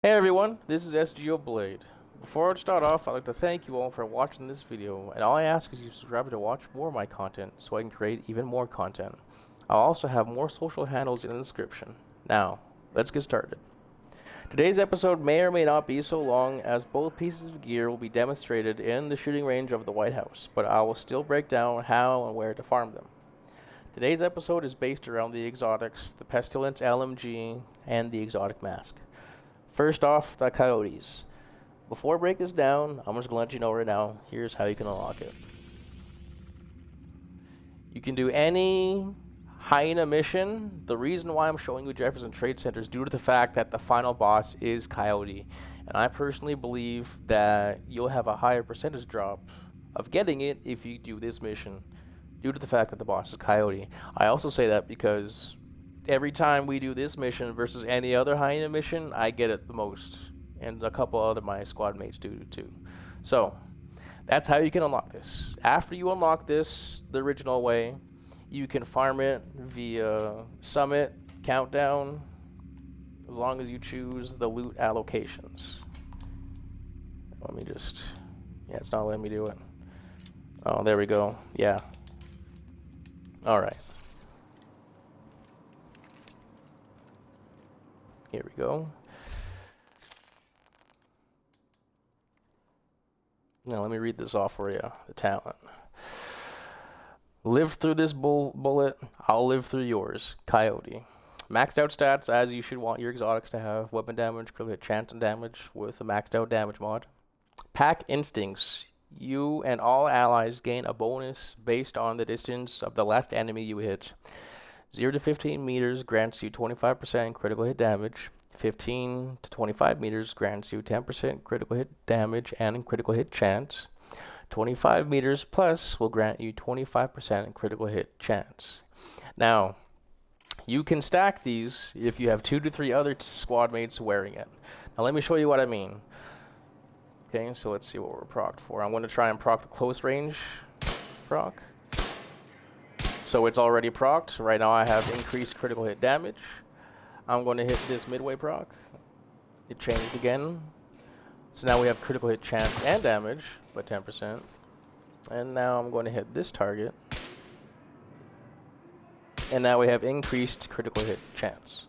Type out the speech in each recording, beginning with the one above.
Hey everyone, this is SGO Blade. Before I start off, I'd like to thank you all for watching this video, and all I ask is you subscribe to watch more of my content so I can create even more content. I'll also have more social handles in the description. Now, let's get started. Today's episode may or may not be so long, as both pieces of gear will be demonstrated in the shooting range of the White House, but I will still break down how and where to farm them. Today's episode is based around the exotics, the Pestilence LMG, and the exotic mask. First off, the Coyotes. Before I break this down, I'm just going to let you know right now, here's how you can unlock it. You can do any hyena mission. The reason why I'm showing you Jefferson Trade Center is due to the fact that the final boss is Coyote. And I personally believe that you'll have a higher percentage drop of getting it if you do this mission, due to the fact that the boss is Coyote. I also say that because every time we do this mission versus any other hyena mission, I get it the most, and a couple other my squad mates do too. So that's how you can unlock this. After you unlock this the original way, you can farm it via summit, countdown, as long as you choose the loot allocations. Let me just, yeah, it's not letting me do it. Oh, there we go. Yeah. All right. Here we go. Now let me read this off for you. The talent. Live through this bullet, I'll live through yours. Coyote. Maxed out stats as you should want your exotics to have. Weapon damage, critical hit chance and damage with a maxed out damage mod. Pack instincts. You and all allies gain a bonus based on the distance of the last enemy you hit. 0 to 15 meters grants you 25% critical hit damage. 15 to 25 meters grants you 10% critical hit damage and critical hit chance. 25 meters plus will grant you 25% critical hit chance. Now, you can stack these if you have 2 to 3 other squad mates wearing it. Now let me show you what I mean. Okay, so let's see what we're procced for. I'm going to try and proc the close range proc. So it's already procced. Right now I have increased critical hit damage. I'm going to hit this midway proc. It changed again. So now we have critical hit chance and damage, but 10%. And now I'm going to hit this target. And now we have increased critical hit chance.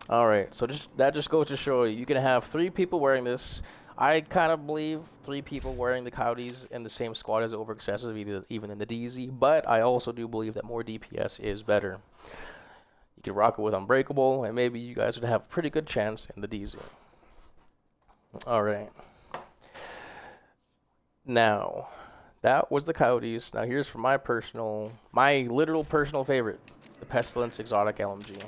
Alright, so that just goes to show you can have 3 people wearing this. I kind of believe 3 people wearing the Coyotes in the same squad is over excessive, even in the DZ, but I also do believe that more DPS is better. You could rock it with Unbreakable, and maybe you guys would have a pretty good chance in the DZ. Alright. Now, that was the Coyotes. Now here's for my literal personal favorite, the Pestilence Exotic LMG.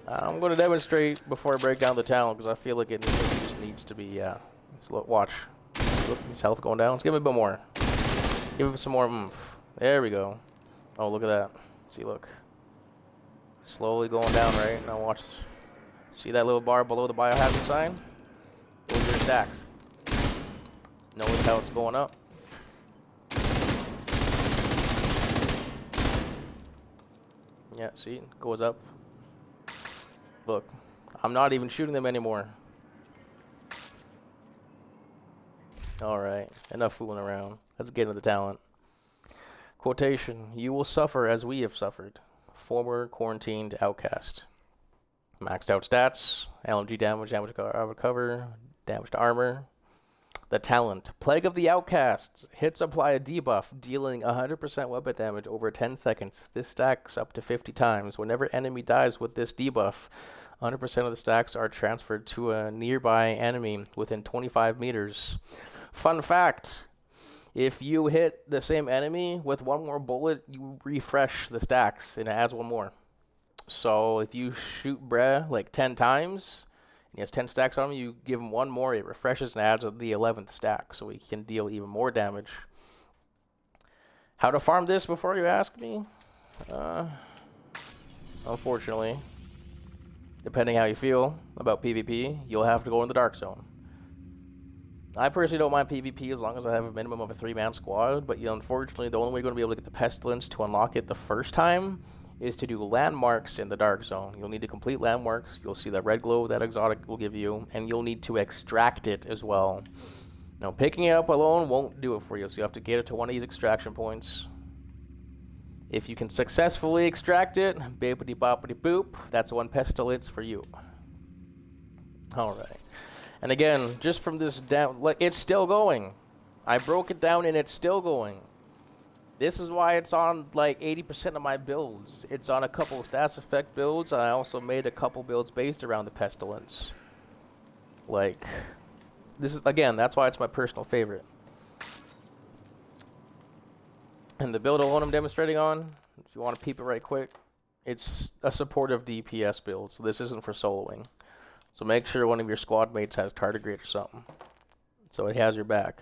I'm going to demonstrate before I break down the talent, because I feel like it just needs to be, yeah. So watch. Look, his health going down. Let's give him a bit more. Give him some more oomph. There we go. Oh, look at that. See, look. Slowly going down, right? Now watch. See that little bar below the biohazard sign? Those are your stacks. Notice how it's going up. Yeah, see? It goes up. Look, I'm not even shooting them anymore. Alright, enough fooling around. Let's get into the talent. Quotation, you will suffer as we have suffered. Former quarantined outcast. Maxed out stats, LMG damage, damage to cover, damage to armor. The talent, Plague of the Outcasts. Hits apply a debuff, dealing 100% weapon damage over 10 seconds. This stacks up to 50 times. Whenever enemy dies with this debuff, 100% of the stacks are transferred to a nearby enemy within 25 meters. Fun fact, if you hit the same enemy with one more bullet, you refresh the stacks and it adds one more. So if you shoot Breh like 10 times, he has 10 stacks on him, you give him one more, it refreshes and adds the 11th stack, so he can deal even more damage. How to farm this before you ask me? Unfortunately, depending how you feel about PvP, you'll have to go in the Dark Zone. I personally don't mind PvP as long as I have a minimum of a 3-man squad, but unfortunately the only way you're going to be able to get the Pestilence to unlock it the first time is to do landmarks in the dark zone. You'll need to complete landmarks. You'll see the red glow that exotic will give you, and you'll need to extract it as well. Now, picking it up alone won't do it for you, so you have to get it to one of these extraction points. If you can successfully extract it, bippity boppity boop, that's one pestilence for you. Alright. And again, just from this down, like, it's still going. I broke it down and it's still going. This is why it's on like 80% of my builds. It's on a couple of status effect builds, and I also made a couple builds based around the pestilence. Like, this is, again, that's why it's my personal favorite. And the build alone I'm demonstrating on, if you want to peep it right quick, it's a supportive DPS build, so this isn't for soloing. So make sure one of your squad mates has tardigrade or something, so it has your back.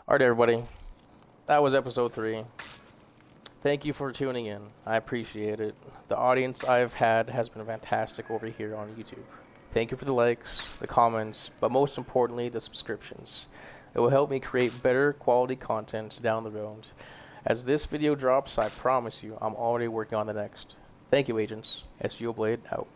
Alright everybody, that was episode 3. Thank you for tuning in. I appreciate it. The audience I've had has been fantastic over here on YouTube. Thank you for the likes, the comments, but most importantly, the subscriptions. It will help me create better quality content down the road. As this video drops, I promise you, I'm already working on the next. Thank you, agents. SGO Blade out.